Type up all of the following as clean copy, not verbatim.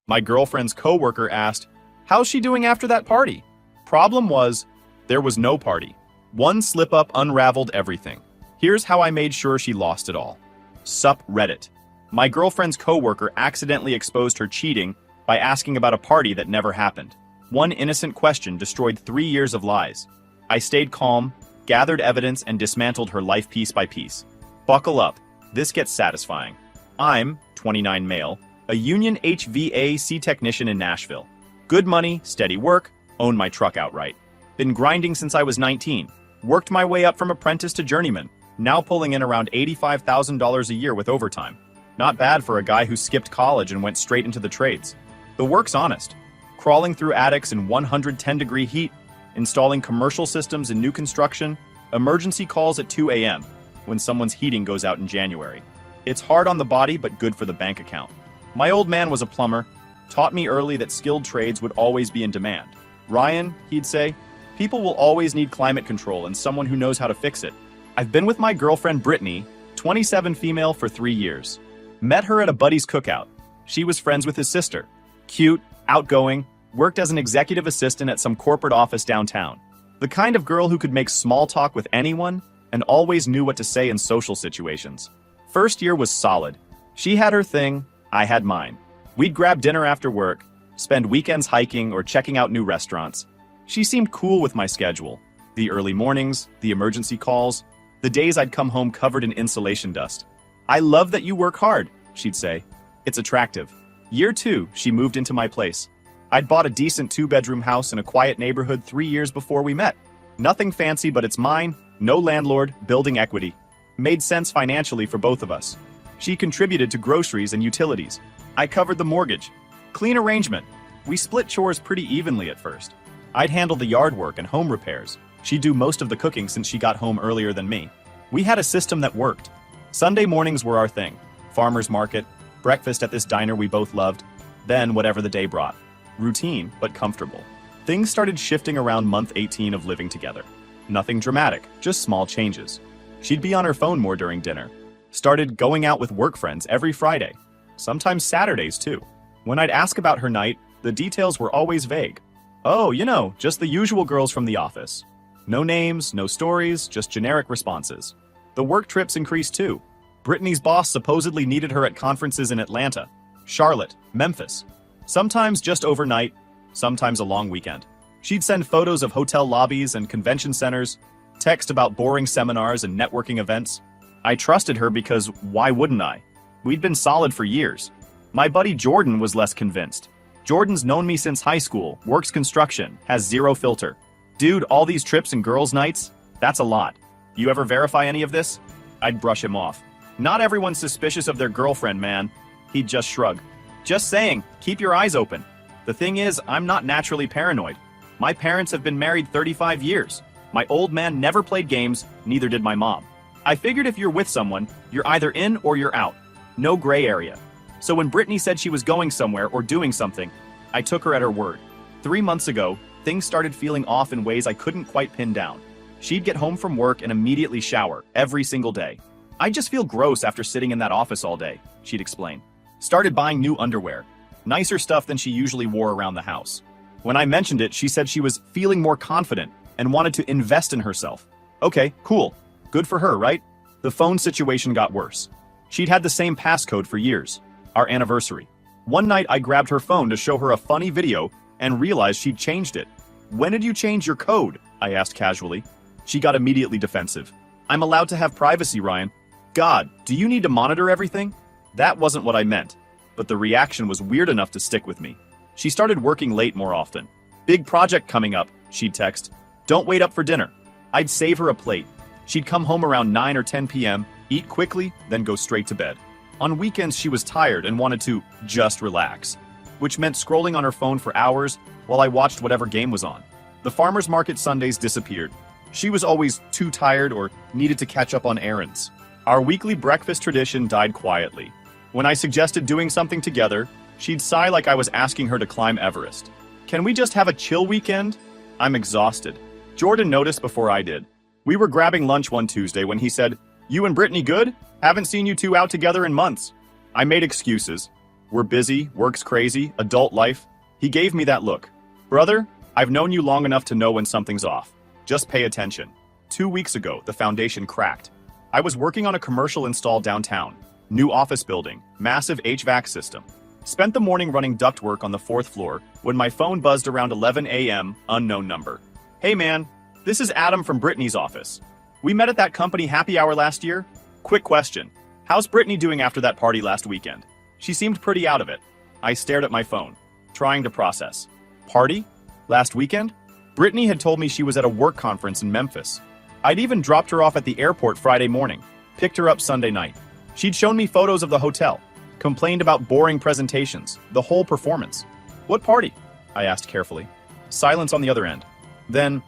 My girlfriend's coworker asked, "How's she doing after that party?" Problem was, there was no party. One slip-up unraveled everything. Here's how I made sure she lost it all. Sup Reddit. My girlfriend's coworker accidentally exposed her cheating by asking about a party that never happened. One innocent question destroyed 3 years of lies. I stayed calm, gathered evidence, and dismantled her life piece by piece. Buckle up, this gets satisfying. I'm, 29 male, a union HVAC technician in Nashville. Good money, steady work, own my truck outright. Been grinding since I was 19. Worked my way up from apprentice to journeyman, now pulling in around $85,000 a year with overtime. Not bad for a guy who skipped college and went straight into the trades. The work's honest. Crawling through attics in 110-degree heat, installing commercial systems in new construction, emergency calls at 2 a.m. when someone's heating goes out in January. It's hard on the body, but good for the bank account. My old man was a plumber, taught me early that skilled trades would always be in demand. Ryan, he'd say, people will always need climate control and someone who knows how to fix it. I've been with my girlfriend Brittany, 27 female, for 3 years. Met her at a buddy's cookout. She was friends with his sister. Cute, outgoing, worked as an executive assistant at some corporate office downtown. The kind of girl who could make small talk with anyone and always knew what to say in social situations. First year was solid. She had her thing, I had mine. We'd grab dinner after work, spend weekends hiking or checking out new restaurants. She seemed cool with my schedule. The early mornings, the emergency calls, the days I'd come home covered in insulation dust. "I love that you work hard," she'd say. It's attractive. Year 2, she moved into my place. I'd bought a decent 2-bedroom house in a quiet neighborhood 3 years before we met. Nothing fancy, but it's mine, no landlord, building equity. Made sense financially for both of us. She contributed to groceries and utilities. I covered the mortgage. Clean arrangement. We split chores pretty evenly at first. I'd handle the yard work and home repairs. She'd do most of the cooking since she got home earlier than me. We had a system that worked. Sunday mornings were our thing. Farmer's market, breakfast at this diner we both loved, then whatever the day brought. Routine, but comfortable. Things started shifting around month 18 of living together. Nothing dramatic, just small changes. She'd be on her phone more during dinner. Started going out with work friends every Friday. Sometimes Saturdays too. When I'd ask about her night, the details were always vague. "Oh, just the usual girls from the office." No names, no stories, just generic responses. The work trips increased too. Brittany's boss supposedly needed her at conferences in Atlanta, Charlotte, Memphis. Sometimes just overnight, sometimes a long weekend. She'd send photos of hotel lobbies and convention centers, text about boring seminars and networking events. I trusted her because why wouldn't I? We'd been solid for years. My buddy Jordan was less convinced. Jordan's known me since high school, works construction, has zero filter. "Dude, all these trips and girls' nights? That's a lot. You ever verify any of this?" I'd brush him off. "Not everyone's suspicious of their girlfriend, man." He'd just shrug. "Just saying, keep your eyes open. The thing is, I'm not naturally paranoid. My parents have been married 35 years. My old man never played games, neither did my mom. I figured if you're with someone, you're either in or you're out. No gray area. So when Brittany said she was going somewhere or doing something, I took her at her word. 3 months ago, things started feeling off in ways I couldn't quite pin down. She'd get home from work and immediately shower, every single day. "I just feel gross after sitting in that office all day," she'd explain. Started buying new underwear. Nicer stuff than she usually wore around the house. When I mentioned it, she said she was feeling more confident and wanted to invest in herself. Okay, cool. Good for her, right? The phone situation got worse. She'd had the same passcode for years. Our anniversary. One night I grabbed her phone to show her a funny video and realized she'd changed it. "When did you change your code?" I asked casually. She got immediately defensive. "I'm allowed to have privacy, Ryan." "God, do you need to monitor everything?" That wasn't what I meant, but the reaction was weird enough to stick with me. She started working late more often. "Big project coming up," she'd text. "Don't wait up for dinner." I'd save her a plate. She'd come home around 9 or 10 p.m., eat quickly, then go straight to bed. On weekends she was tired and wanted to just relax, which meant scrolling on her phone for hours while I watched whatever game was on. The farmer's market Sundays disappeared. She was always too tired or needed to catch up on errands. Our weekly breakfast tradition died quietly. When I suggested doing something together, she'd sigh like I was asking her to climb Everest. "Can we just have a chill weekend?" I'm exhausted. Jordan noticed before I did. We were grabbing lunch one Tuesday when he said, "You and Brittany good? Haven't seen you two out together in months." I made excuses. We're busy, work's crazy, adult life. He gave me that look. Brother, I've known you long enough to know when something's off. Just pay attention. 2 weeks ago, the foundation cracked. I was working on a commercial install downtown. New office building, massive HVAC system. Spent the morning running ductwork on the 4th floor when my phone buzzed around 11 a.m., unknown number. Hey man, this is Adam from Brittany's office. We met at that company happy hour last year. Quick question. How's Brittany doing after that party last weekend? She seemed pretty out of it. I stared at my phone, trying to process. Party? Last weekend? Brittany had told me she was at a work conference in Memphis. I'd even dropped her off at the airport Friday morning, picked her up Sunday night. She'd shown me photos of the hotel, complained about boring presentations, the whole performance. What party? I asked carefully. Silence on the other end. Then,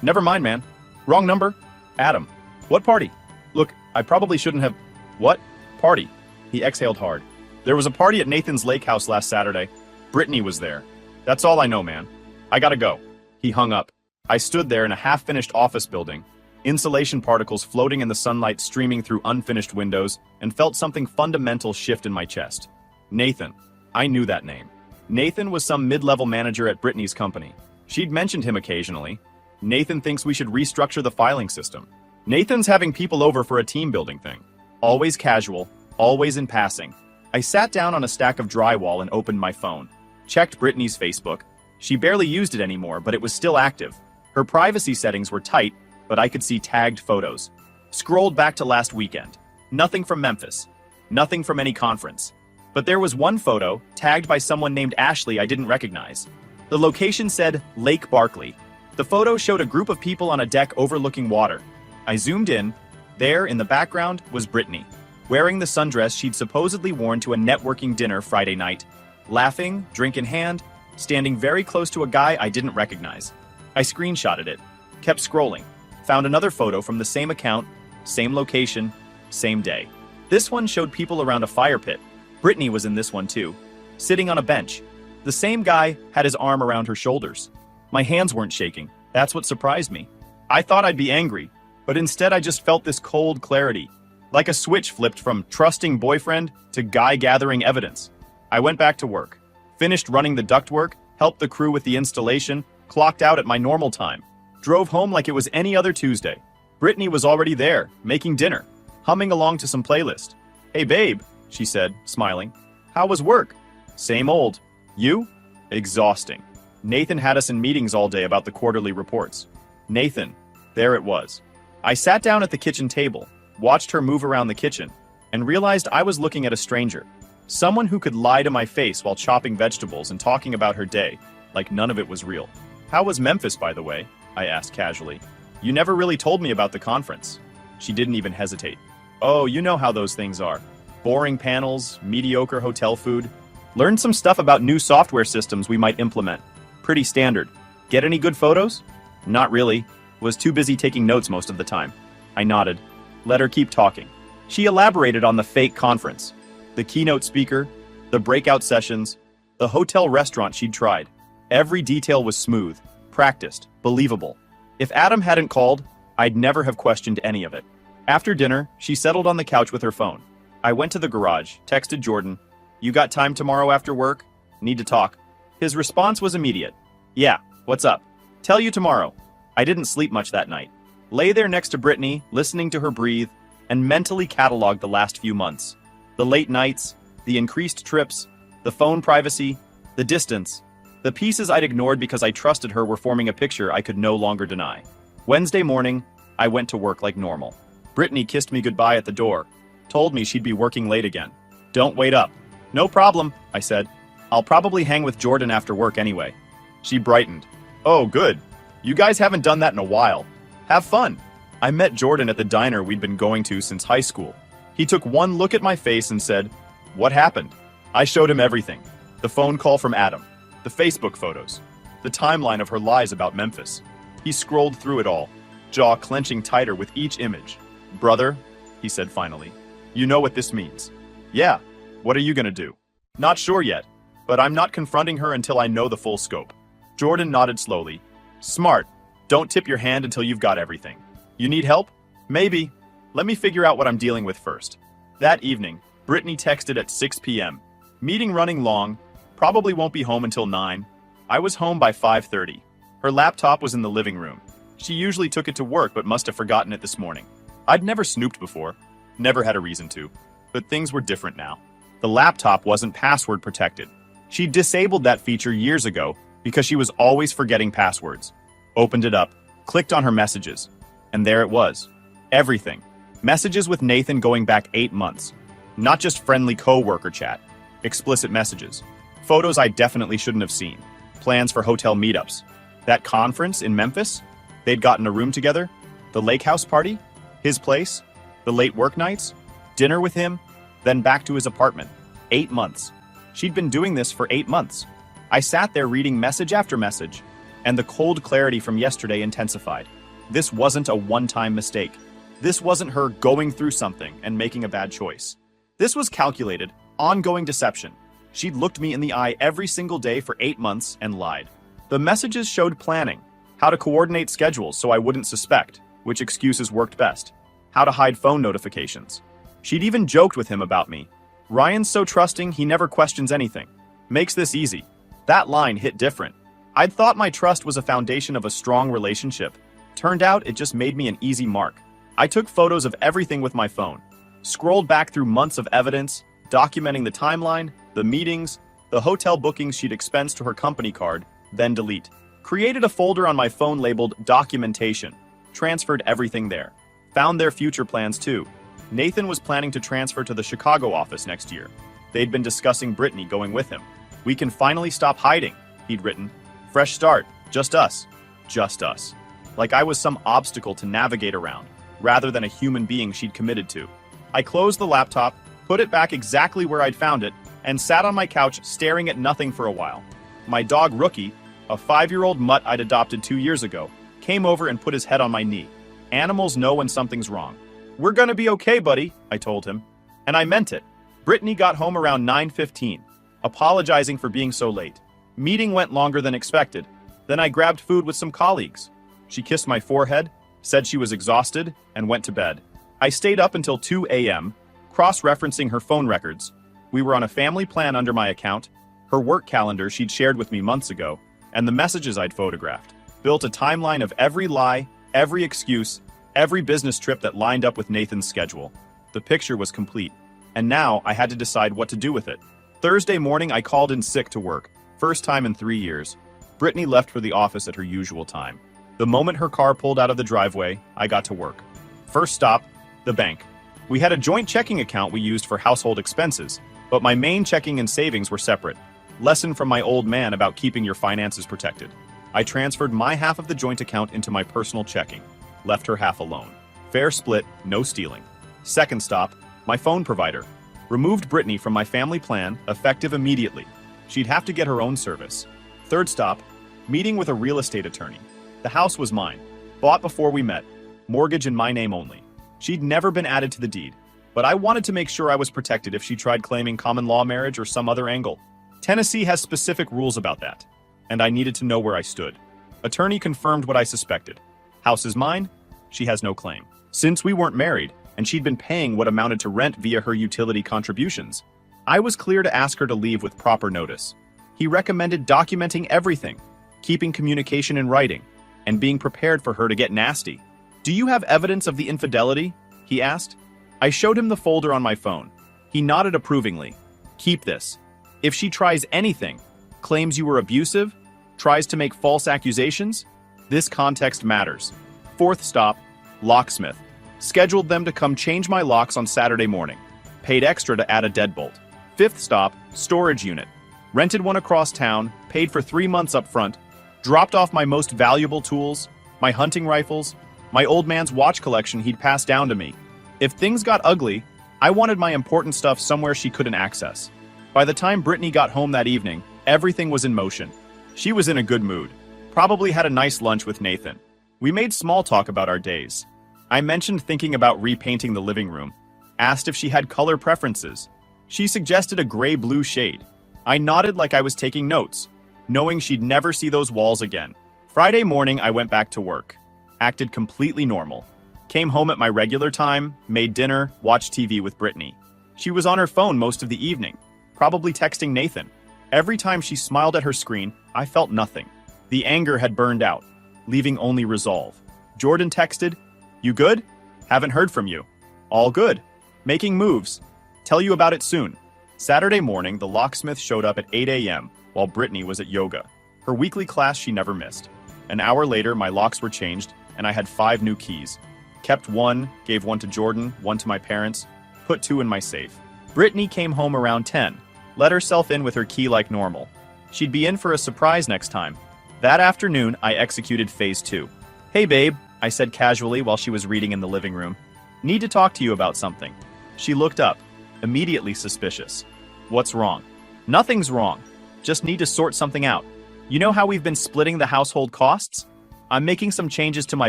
never mind, man. Wrong number. Adam. What party? Look, I probably shouldn't have... What? Party. He exhaled hard. There was a party at Nathan's lake house last Saturday. Brittany was there. That's all I know, man. I gotta go. He hung up. I stood there in a half-finished office building, insulation particles floating in the sunlight streaming through unfinished windows, and felt something fundamental shift in my chest. Nathan. I knew that name. Nathan was some mid-level manager at Brittany's company. She'd mentioned him occasionally. Nathan thinks we should restructure the filing system. Nathan's having people over for a team-building thing. Always casual, always in passing. I sat down on a stack of drywall and opened my phone. Checked Brittany's Facebook. She barely used it anymore, but it was still active. Her privacy settings were tight, but I could see tagged photos. Scrolled back to last weekend. Nothing from Memphis. Nothing from any conference. But there was one photo, tagged by someone named Ashley I didn't recognize. The location said Lake Barkley. The photo showed a group of people on a deck overlooking water. I zoomed in. There, in the background, was Brittany, wearing the sundress she'd supposedly worn to a networking dinner Friday night. Laughing, drink in hand, standing very close to a guy I didn't recognize. I screenshotted it, kept scrolling, found another photo from the same account, same location, same day. This one showed people around a fire pit. Brittany was in this one too, sitting on a bench. The same guy had his arm around her shoulders. My hands weren't shaking. That's what surprised me. I thought I'd be angry, but instead I just felt this cold clarity, like a switch flipped from trusting boyfriend to guy gathering evidence. I went back to work, finished running the ductwork, helped the crew with the installation, clocked out at my normal time, drove home like it was any other Tuesday. Brittany was already there, making dinner, humming along to some playlist. Hey babe, she said, smiling. How was work? Same old. You? Exhausting. Nathan had us in meetings all day about the quarterly reports. Nathan. There it was. I sat down at the kitchen table, watched her move around the kitchen, and realized I was looking at a stranger. Someone who could lie to my face while chopping vegetables and talking about her day, like none of it was real. How was Memphis, by the way? I asked casually. You never really told me about the conference. She didn't even hesitate. Oh, you know how those things are. Boring panels, mediocre hotel food. Learned some stuff about new software systems we might implement. Pretty standard. Get any good photos? Not really. Was too busy taking notes most of the time. I nodded. Let her keep talking. She elaborated on the fake conference. The keynote speaker, the breakout sessions, the hotel restaurant she'd tried. Every detail was smooth, practiced, believable. If Adam hadn't called, I'd never have questioned any of it. After dinner, she settled on the couch with her phone. I went to the garage, texted Jordan, You got time tomorrow after work? Need to talk. His response was immediate. Yeah, what's up? Tell you tomorrow. I didn't sleep much that night. Lay there next to Brittany, listening to her breathe, and mentally cataloged the last few months. The late nights, the increased trips, the phone privacy, the distance. The pieces I'd ignored because I trusted her were forming a picture I could no longer deny. Wednesday morning, I went to work like normal. Brittany kissed me goodbye at the door, told me she'd be working late again. Don't wait up. No problem, I said. I'll probably hang with Jordan after work anyway. She brightened. Oh, good. You guys haven't done that in a while. Have fun. I met Jordan at the diner we'd been going to since high school. He took one look at my face and said, What happened? I showed him everything. The phone call from Adam, the Facebook photos, the timeline of her lies about Memphis. He scrolled through it all, jaw clenching tighter with each image. Brother, he said finally, you know what this means. Yeah, what are you gonna do? Not sure yet, but I'm not confronting her until I know the full scope. Jordan nodded slowly. Smart. Don't tip your hand until you've got everything. You need help? Maybe. Let me figure out what I'm dealing with first. That evening, Brittany texted at 6 p.m. Meeting running long. Probably won't be home until 9. I was home by 5:30. Her laptop was in the living room. She usually took it to work but must have forgotten it this morning. I'd never snooped before. Never had a reason to. But things were different now. The laptop wasn't password protected. She disabled that feature years ago because she was always forgetting passwords. Opened it up, clicked on her messages, and there it was. Everything. Messages with Nathan going back 8 months. Not just friendly coworker chat. Explicit messages. Photos I definitely shouldn't have seen. Plans for hotel meetups. That conference in Memphis? They'd gotten a room together? The lake house party? His place? The late work nights? Dinner with him? Then back to his apartment. 8 months. She'd been doing this for 8 months. I sat there reading message after message, and the cold clarity from yesterday intensified. This wasn't a one-time mistake. This wasn't her going through something and making a bad choice. This was calculated, ongoing deception. She'd looked me in the eye every single day for 8 months and lied. The messages showed planning, how to coordinate schedules so I wouldn't suspect which excuses worked best, how to hide phone notifications. She'd even joked with him about me. Ryan's so trusting he never questions anything. Makes this easy. That line hit different. I'd thought my trust was a foundation of a strong relationship. Turned out it just made me an easy mark. I took photos of everything with my phone, scrolled back through months of evidence, documenting the timeline, the meetings, the hotel bookings she'd expensed to her company card, then delete. Created a folder on my phone labeled Documentation. Transferred everything there. Found their future plans too. Nathan was planning to transfer to the Chicago office next year. They'd been discussing Brittany going with him. We can finally stop hiding, he'd written. Fresh start, just us. Just us. Like I was some obstacle to navigate around, rather than a human being she'd committed to. I closed the laptop, put it back exactly where I'd found it, and sat on my couch staring at nothing for a while. My dog Rookie, a 5-year-old mutt I'd adopted 2 years ago, came over and put his head on my knee. Animals know when something's wrong. We're gonna be okay, buddy, I told him. And I meant it. Brittany got home around 9:15, apologizing for being so late. Meeting went longer than expected. Then I grabbed food with some colleagues. She kissed my forehead, said she was exhausted, and went to bed. I stayed up until 2 a.m., cross-referencing her phone records. We were on a family plan under my account, her work calendar she'd shared with me months ago, and the messages I'd photographed. Built a timeline of every lie, every excuse, every business trip that lined up with Nathan's schedule. The picture was complete, and now I had to decide what to do with it. Thursday morning, I called in sick to work, first time in 3 years. Brittany left for the office at her usual time. The moment her car pulled out of the driveway, I got to work. First stop, the bank. We had a joint checking account we used for household expenses, but my main checking and savings were separate. Lesson from my old man about keeping your finances protected. I transferred my half of the joint account into my personal checking. Left her half alone. Fair split, no stealing. Second stop, my phone provider. Removed Brittany from my family plan, effective immediately. She'd have to get her own service. Third stop, meeting with a real estate attorney. The house was mine. Bought before we met. Mortgage in my name only. She'd never been added to the deed. But I wanted to make sure I was protected if she tried claiming common law marriage or some other angle. Tennessee has specific rules about that. And I needed to know where I stood. Attorney confirmed what I suspected. House is mine. She has no claim. Since we weren't married, and she'd been paying what amounted to rent via her utility contributions, I was clear to ask her to leave with proper notice. He recommended documenting everything, keeping communication in writing, and being prepared for her to get nasty. Do you have evidence of the infidelity? He asked. I showed him the folder on my phone. He nodded approvingly. Keep this. If she tries anything, claims you were abusive, tries to make false accusations, this context matters. Fourth stop, locksmith. Scheduled them to come change my locks on Saturday morning. Paid extra to add a deadbolt. Fifth stop, storage unit. Rented one across town, paid for 3 months up front, dropped off my most valuable tools, my hunting rifles, my old man's watch collection he'd passed down to me. If things got ugly, I wanted my important stuff somewhere she couldn't access. By the time Brittany got home that evening, everything was in motion. She was in a good mood. Probably had a nice lunch with Nathan. We made small talk about our days. I mentioned thinking about repainting the living room. Asked if she had color preferences. She suggested a gray-blue shade. I nodded like I was taking notes, knowing she'd never see those walls again. Friday morning, I went back to work. Acted completely normal. Came home at my regular time, made dinner, watched TV with Brittany. She was on her phone most of the evening, probably texting Nathan. Every time she smiled at her screen, I felt nothing. The anger had burned out, leaving only resolve. Jordan texted, "You good? Haven't heard from you." "All good. Making moves. Tell you about it soon." Saturday morning, the locksmith showed up at 8 a.m. while Brittany was at yoga, her weekly class she never missed. An hour later, my locks were changed, and I had 5 new keys. Kept one, gave one to Jordan, one to my parents, put 2 in my safe. Brittany came home around 10, let herself in with her key like normal. She'd be in for a surprise next time. That afternoon, I executed phase 2. "Hey babe," I said casually while she was reading in the living room. "Need to talk to you about something." She looked up, immediately suspicious. "What's wrong?" "Nothing's wrong. Just need to sort something out. You know how we've been splitting the household costs? I'm making some changes to my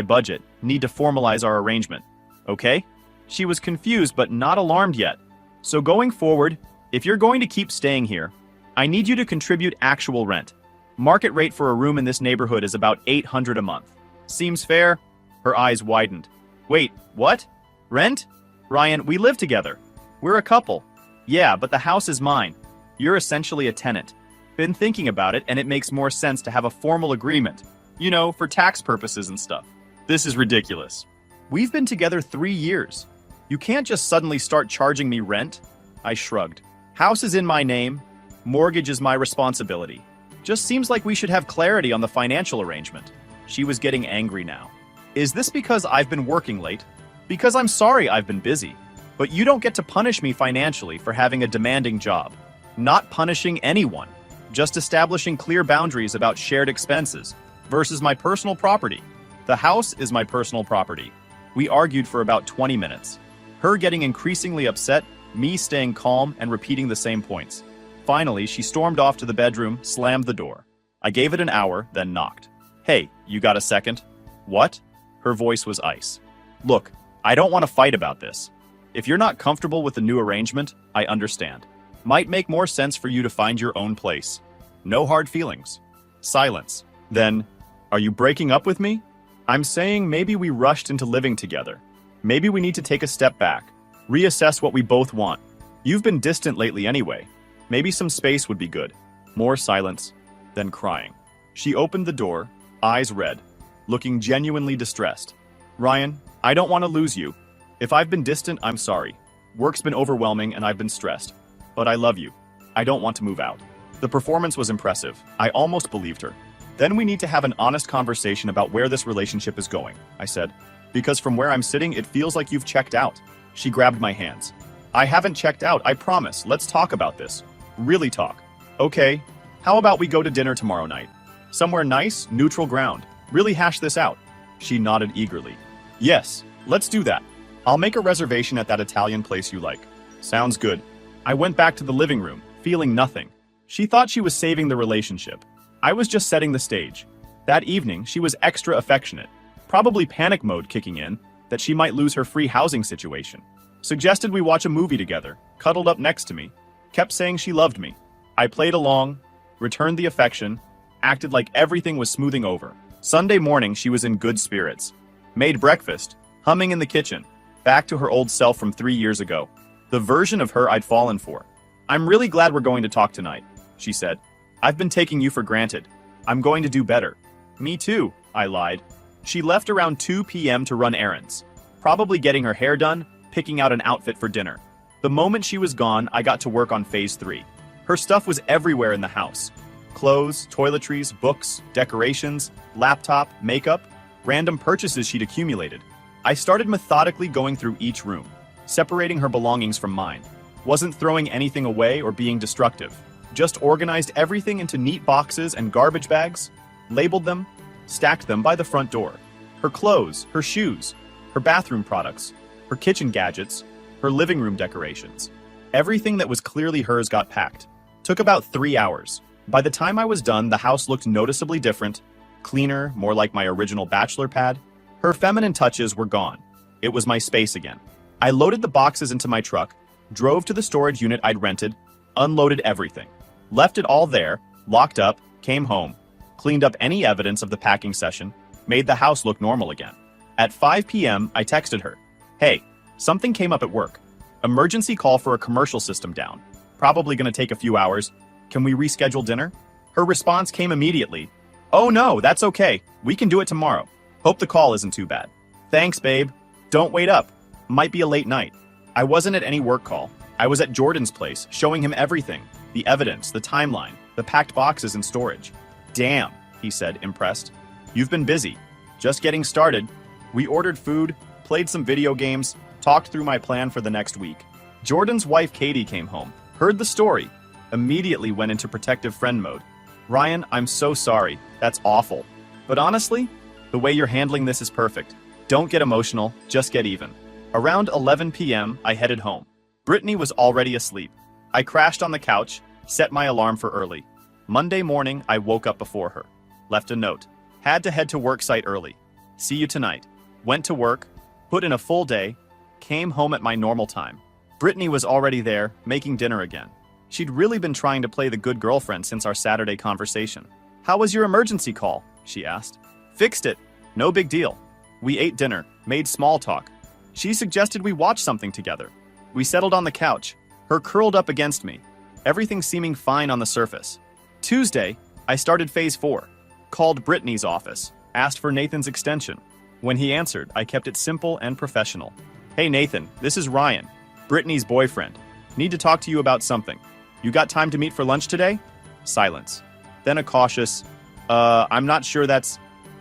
budget, need to formalize our arrangement. Okay?" She was confused but not alarmed yet. "So going forward, if you're going to keep staying here, I need you to contribute actual rent. Market rate for a room in this neighborhood is about $800 a month. Seems fair?" Her eyes widened. "Wait, what? Rent? Ryan, we live together. We're a couple." "Yeah, but the house is mine. You're essentially a tenant. Been thinking about it, and it makes more sense to have a formal agreement. You know, for tax purposes and stuff." "This is ridiculous. We've been together 3 years. You can't just suddenly start charging me rent." I shrugged. "House is in my name. Mortgage is my responsibility. Just seems like we should have clarity on the financial arrangement." She was getting angry now. "Is this because I've been working late? Because I'm sorry I've been busy. But you don't get to punish me financially for having a demanding job. Not punishing anyone. Just establishing clear boundaries about shared expenses versus my personal property. The house is my personal property." We argued for about 20 minutes. Her getting increasingly upset, me staying calm and repeating the same points. Finally, she stormed off to the bedroom, slammed the door. I gave it an hour, then knocked. "Hey, you got a second?" "What?" Her voice was ice. "Look, I don't want to fight about this. If you're not comfortable with the new arrangement, I understand. Might make more sense for you to find your own place. No hard feelings." Silence. Then, "Are you breaking up with me?" "I'm saying maybe we rushed into living together. Maybe we need to take a step back, reassess what we both want. You've been distant lately anyway. Maybe some space would be good." More silence, then crying. She opened the door, eyes red, looking genuinely distressed. "Ryan, I don't want to lose you. If I've been distant, I'm sorry. Work's been overwhelming and I've been stressed. But I love you. I don't want to move out." The performance was impressive. I almost believed her. "Then we need to have an honest conversation about where this relationship is going," I said. "Because from where I'm sitting, it feels like you've checked out." She grabbed my hands. "I haven't checked out, I promise. Let's talk about this. Really talk." "Okay. How about we go to dinner tomorrow night? Somewhere nice, neutral ground. Really hash this out." She nodded eagerly. "Yes, let's do that. I'll make a reservation at that Italian place you like." "Sounds good." I went back to the living room, feeling nothing. She thought she was saving the relationship. I was just setting the stage. That evening, she was extra affectionate. Probably panic mode kicking in, that she might lose her free housing situation. Suggested we watch a movie together, cuddled up next to me, kept saying she loved me. I played along, returned the affection, acted like everything was smoothing over. Sunday morning, she was in good spirits. Made breakfast, humming in the kitchen, back to her old self from 3 years ago. The version of her I'd fallen for. "I'm really glad we're going to talk tonight," she said. "I've been taking you for granted. I'm going to do better." "Me too," I lied. She left around 2 p.m. to run errands, probably getting her hair done, picking out an outfit for dinner. The moment she was gone, I got to work on phase 3. Her stuff was everywhere in the house. Clothes, toiletries, books, decorations, laptop, makeup, random purchases she'd accumulated. I started methodically going through each room, separating her belongings from mine. Wasn't throwing anything away or being destructive. Just organized everything into neat boxes and garbage bags, labeled them, stacked them by the front door. Her clothes, her shoes, her bathroom products, her kitchen gadgets, her living room decorations. Everything that was clearly hers got packed. Took about 3 hours. By the time I was done, the house looked noticeably different, cleaner, more like my original bachelor pad. Her feminine touches were gone. It was my space again. I loaded the boxes into my truck, drove to the storage unit I'd rented, unloaded everything. Left it all there, locked up, came home, cleaned up any evidence of the packing session, made the house look normal again. At 5 p.m., I texted her, "Hey, something came up at work. Emergency call for a commercial system down. Probably gonna take a few hours. Can we reschedule dinner? Her response came immediately. Oh no, that's okay. We can do it tomorrow. Hope the call isn't too bad. Thanks, babe. Don't wait up. Might be a late night. I wasn't at any work call. I was at Jordan's place, showing him everything. The evidence, the timeline, the packed boxes in storage. Damn, he said, impressed. You've been busy. Just getting started. We ordered food, played some video games, talked through my plan for the next week. Jordan's wife Katie came home, heard the story, immediately went into protective friend mode. Ryan, I'm so sorry. That's awful. But honestly, the way you're handling this is perfect. Don't get emotional, just get even. Around 11 p.m., I headed home. Brittany was already asleep. I crashed on the couch, set my alarm for early. Monday morning, I woke up before her. Left a note. Had to head to work site early. See you tonight. Went to work, put in a full day, came home at my normal time. Brittany was already there, making dinner again. She'd really been trying to play the good girlfriend since our Saturday conversation. How was your emergency call? She asked. Fixed it. No big deal. We ate dinner, made small talk. She suggested we watch something together. We settled on the couch, her curled up against me, everything seeming fine on the surface. Tuesday, I started phase 4. Called Brittany's office, asked for Nathan's extension. When he answered, I kept it simple and professional. Hey Nathan, this is Ryan, Brittany's boyfriend. Need to talk to you about something. You got time to meet for lunch today? Silence. Then a cautious, I'm not sure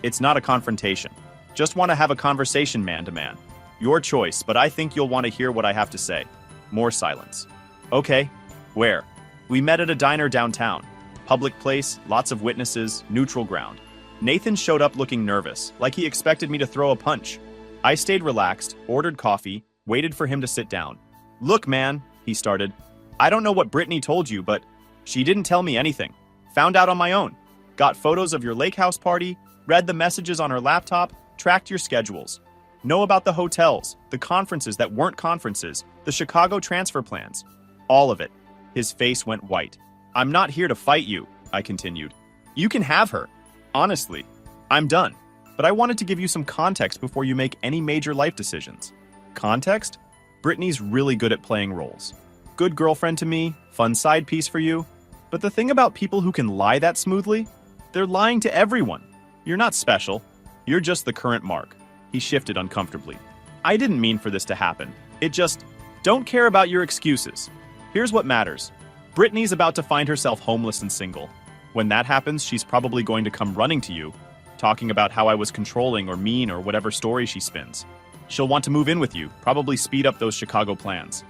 it's not a confrontation. Just want to have a conversation man to man. Your choice, but I think you'll want to hear what I have to say. More silence. Okay, where? We met at a diner downtown. Public place, lots of witnesses, neutral ground. Nathan showed up looking nervous, like he expected me to throw a punch. I stayed relaxed, ordered coffee, waited for him to sit down. Look, man, he started. I don't know what Brittany told you, but she didn't tell me anything. Found out on my own. Got photos of your lake house party, read the messages on her laptop, tracked your schedules. Know about the hotels, the conferences that weren't conferences, the Chicago transfer plans. All of it. His face went white. I'm not here to fight you, I continued. You can have her. Honestly, I'm done. But I wanted to give you some context before you make any major life decisions. Context? Brittany's really good at playing roles. Good girlfriend to me, fun side piece for you. But the thing about people who can lie that smoothly, they're lying to everyone. You're not special. You're just the current Mark. He shifted uncomfortably. I didn't mean for this to happen. It just, don't care about your excuses. Here's what matters. Brittany's about to find herself homeless and single. When that happens, she's probably going to come running to you, talking about how I was controlling or mean or whatever story she spins. She'll want to move in with you, probably speed up those Chicago plans.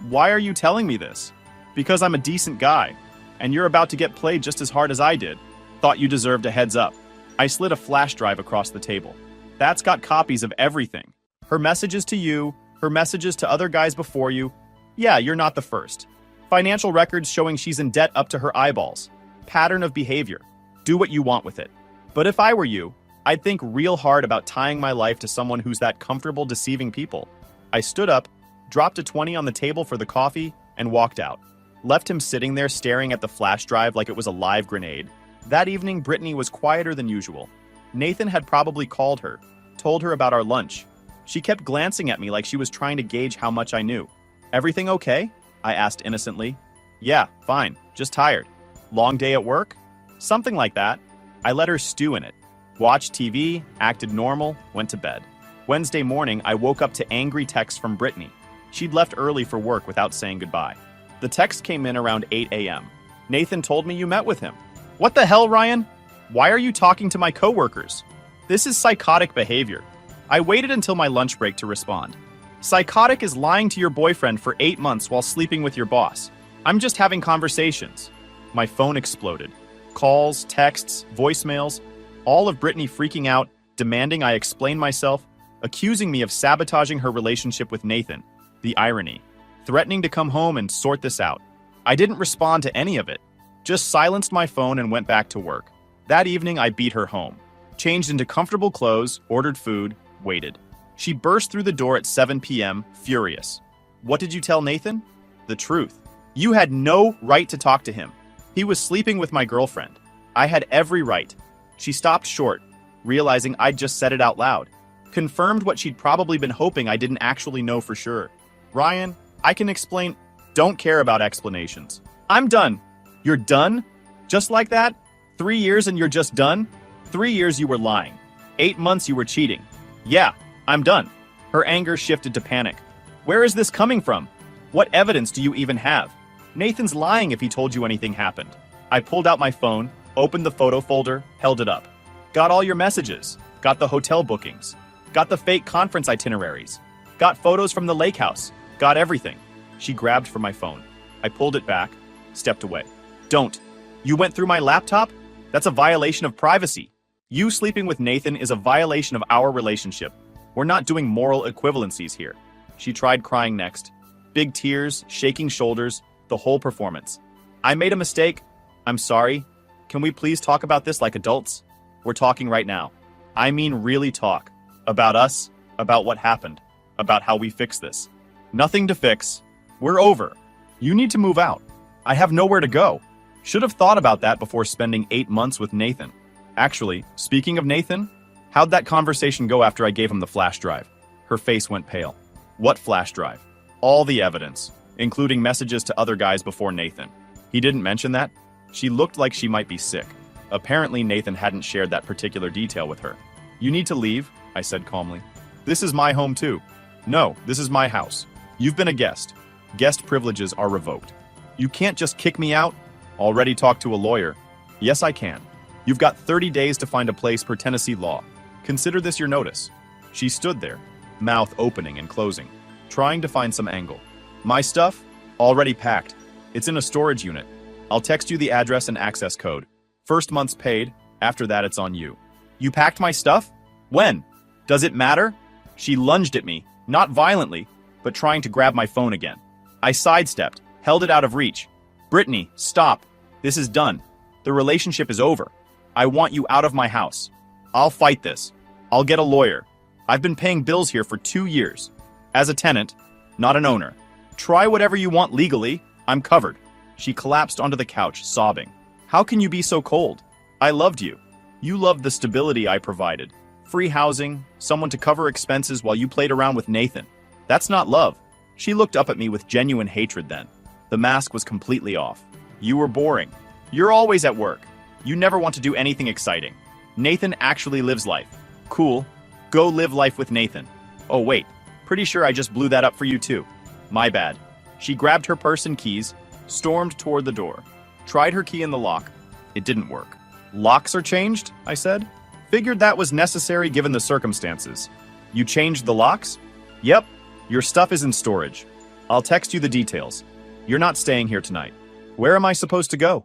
Why are you telling me this? Because I'm a decent guy, and you're about to get played just as hard as I did. Thought you deserved a heads up. I slid a flash drive across the table. That's got copies of everything. Her messages to you, her messages to other guys before you. Yeah, you're not the first. Financial records showing she's in debt up to her eyeballs. Pattern of behavior. Do what you want with it. But if I were you, I'd think real hard about tying my life to someone who's that comfortable deceiving people. I stood up, dropped a 20 on the table for the coffee, and walked out. Left him sitting there staring at the flash drive like it was a live grenade. That evening, Brittany was quieter than usual. Nathan had probably called her, told her about our lunch. She kept glancing at me like she was trying to gauge how much I knew. Everything okay? I asked innocently. Yeah, fine, just tired. Long day at work? Something like that. I let her stew in it. Watched TV, acted normal, went to bed. Wednesday morning, I woke up to angry texts from Brittany. She'd left early for work without saying goodbye. The text came in around 8 a.m. Nathan told me you met with him. What the hell, Ryan? Why are you talking to my coworkers? This is psychotic behavior. I waited until my lunch break to respond. Psychotic is lying to your boyfriend for 8 months while sleeping with your boss. I'm just having conversations. My phone exploded. Calls, texts, voicemails, all of Brittany freaking out, demanding I explain myself, accusing me of sabotaging her relationship with Nathan. The irony. Threatening to come home and sort this out. I didn't respond to any of it. Just silenced my phone and went back to work. That evening, I beat her home. Changed into comfortable clothes, ordered food, waited. She burst through the door at 7 p.m., furious. What did you tell Nathan? The truth. You had no right to talk to him. He was sleeping with my girlfriend. I had every right. She stopped short, realizing I'd just said it out loud. Confirmed what she'd probably been hoping I didn't actually know for sure. Ryan, I can explain. Don't care about explanations. I'm done. You're done? Just like that? 3 years and you're just done? 3 years you were lying. 8 months you were cheating. Yeah, I'm done. Her anger shifted to panic. Where is this coming from? What evidence do you even have? Nathan's lying if he told you anything happened. I pulled out my phone, opened the photo folder, held it up. Got all your messages. Got the hotel bookings. Got the fake conference itineraries. Got photos from the lake house. Got everything. She grabbed for my phone. I pulled it back, stepped away. Don't. You went through my laptop? That's a violation of privacy. You sleeping with Nathan is a violation of our relationship. We're not doing moral equivalencies here. She tried crying next. Big tears, shaking shoulders, the whole performance. I made a mistake. I'm sorry. Can we please talk about this like adults? We're talking right now. I mean really talk. About us, about what happened, about how we fix this. Nothing to fix. We're over. You need to move out. I have nowhere to go. Should have thought about that before spending 8 months with Nathan. Actually, speaking of Nathan, how'd that conversation go after I gave him the flash drive? Her face went pale. What flash drive? All the evidence, including messages to other guys before Nathan. He didn't mention that? She looked like she might be sick. Apparently Nathan hadn't shared that particular detail with her. You need to leave, I said calmly. This is my home too. No, this is my house. You've been a guest. Guest privileges are revoked. You can't just kick me out. Already talked to a lawyer. Yes, I can. You've got 30 days to find a place per Tennessee law. Consider this your notice. She stood there, mouth opening and closing, trying to find some angle. My stuff? Already packed. It's in a storage unit. I'll text you the address and access code. First month's paid. After that, it's on you. You packed my stuff? When? Does it matter? She lunged at me, not violently, but trying to grab my phone again. I sidestepped, held it out of reach. Brittany, stop. This is done. The relationship is over. I want you out of my house. I'll fight this. I'll get a lawyer. I've been paying bills here for 2 years. As a tenant, not an owner. Try whatever you want legally. I'm covered. She collapsed onto the couch, sobbing. How can you be so cold? I loved you. You loved the stability I provided. Free housing, someone to cover expenses while you played around with Nathan. That's not love. She looked up at me with genuine hatred then. The mask was completely off. You were boring. You're always at work. You never want to do anything exciting. Nathan actually lives life. Cool. Go live life with Nathan. Oh wait, pretty sure I just blew that up for you too. My bad. She grabbed her purse and keys, stormed toward the door. Tried her key in the lock. It didn't work. Locks are changed, I said. Figured that was necessary given the circumstances. You changed the locks? Yep. Your stuff is in storage. I'll text you the details. You're not staying here tonight. Where am I supposed to go?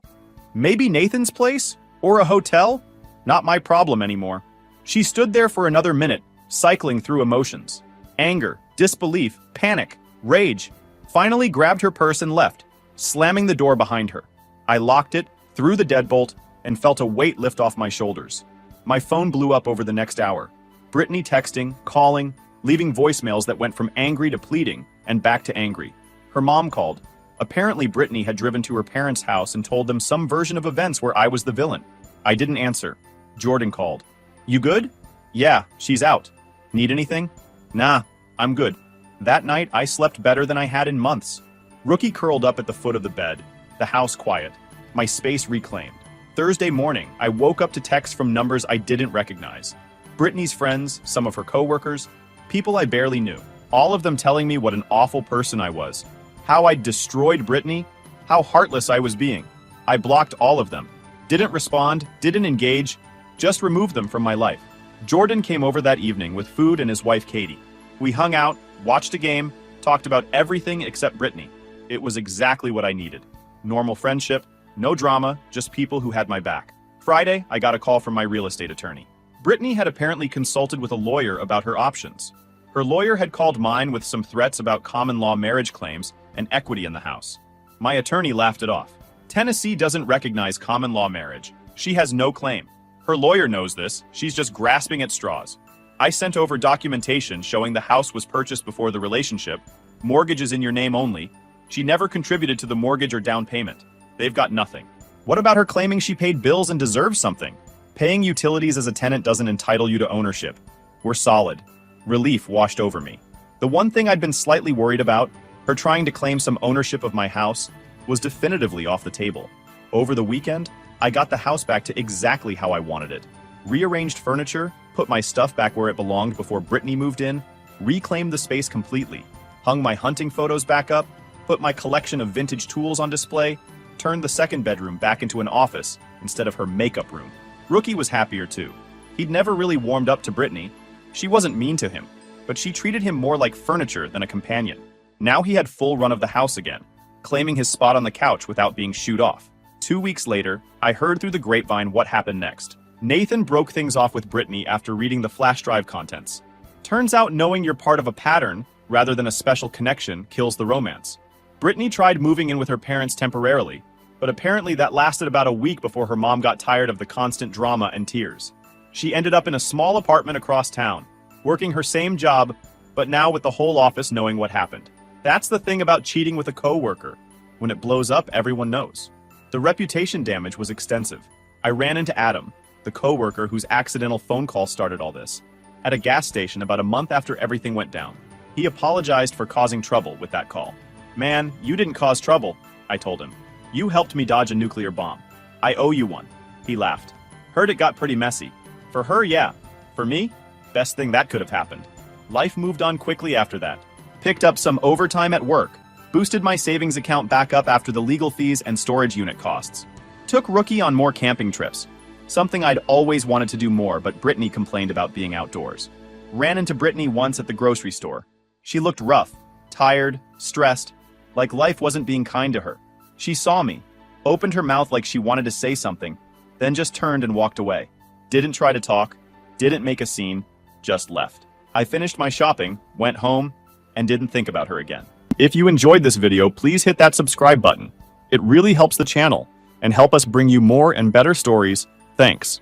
Maybe Nathan's place? Or a hotel? Not my problem anymore. She stood there for another minute, cycling through emotions. Anger, disbelief, panic, rage. Finally grabbed her purse and left, slamming the door behind her. I locked it, threw the deadbolt, and felt a weight lift off my shoulders. My phone blew up over the next hour. Brittany texting, calling, leaving voicemails that went from angry to pleading and back to angry. Her mom called. Apparently Brittany had driven to her parents' house and told them some version of events where I was the villain. I didn't answer. Jordan called. You good? Yeah, she's out. Need anything? Nah, I'm good. That night, I slept better than I had in months. Rookie curled up at the foot of the bed, the house quiet, my space reclaimed. Thursday morning, I woke up to texts from numbers I didn't recognize. Brittany's friends, some of her coworkers, people I barely knew, all of them telling me what an awful person I was, how I'd destroyed Brittany, how heartless I was being. I blocked all of them. Didn't respond, didn't engage, just removed them from my life. Jordan came over that evening with food and his wife Katie. We hung out, watched a game, talked about everything except Brittany. It was exactly what I needed. Normal friendship, no drama, just people who had my back. Friday, I got a call from my real estate attorney. Brittany had apparently consulted with a lawyer about her options. Her lawyer had called mine with some threats about common law marriage claims and equity in the house. My attorney laughed it off. Tennessee doesn't recognize common law marriage. She has no claim. Her lawyer knows this. She's just grasping at straws. I sent over documentation showing the house was purchased before the relationship. Mortgage is in your name only. She never contributed to the mortgage or down payment. They've got nothing. What about her claiming she paid bills and deserves something? Paying utilities as a tenant doesn't entitle you to ownership. We're solid. Relief washed over me. The one thing I'd been slightly worried about, Her trying to claim some ownership of my house was definitively off the table. Over the weekend, I got the house back to exactly how I wanted it. Rearranged furniture, put my stuff back where it belonged before Brittany moved in, reclaimed the space completely, hung my hunting photos back up, put my collection of vintage tools on display, turned the second bedroom back into an office instead of her makeup room. Rookie was happier too. He'd never really warmed up to Brittany. She wasn't mean to him, but she treated him more like furniture than a companion. Now he had full run of the house again, claiming his spot on the couch without being shooed off. 2 weeks later, I heard through the grapevine what happened next. Nathan broke things off with Brittany after reading the flash drive contents. Turns out knowing you're part of a pattern, rather than a special connection, kills the romance. Brittany tried moving in with her parents temporarily, but apparently that lasted about a week before her mom got tired of the constant drama and tears. She ended up in a small apartment across town, working her same job, but now with the whole office knowing what happened. That's the thing about cheating with a coworker. When it blows up, everyone knows. The reputation damage was extensive. I ran into Adam, the coworker whose accidental phone call started all this, at a gas station about a month after everything went down. He apologized for causing trouble with that call. "Man, you didn't cause trouble," I told him. "You helped me dodge a nuclear bomb. I owe you one." He laughed. "Heard it got pretty messy. For her, yeah. For me, best thing that could have happened." Life moved on quickly after that. Picked up some overtime at work. Boosted my savings account back up after the legal fees and storage unit costs. Took Rookie on more camping trips. Something I'd always wanted to do more, but Brittany complained about being outdoors. Ran into Brittany once at the grocery store. She looked rough, tired, stressed, like life wasn't being kind to her. She saw me, opened her mouth like she wanted to say something, then just turned and walked away. Didn't try to talk, didn't make a scene, just left. I finished my shopping, went home, and didn't think about her again. If you enjoyed this video, please hit that subscribe button. It really helps the channel and help us bring you more and better stories. Thanks.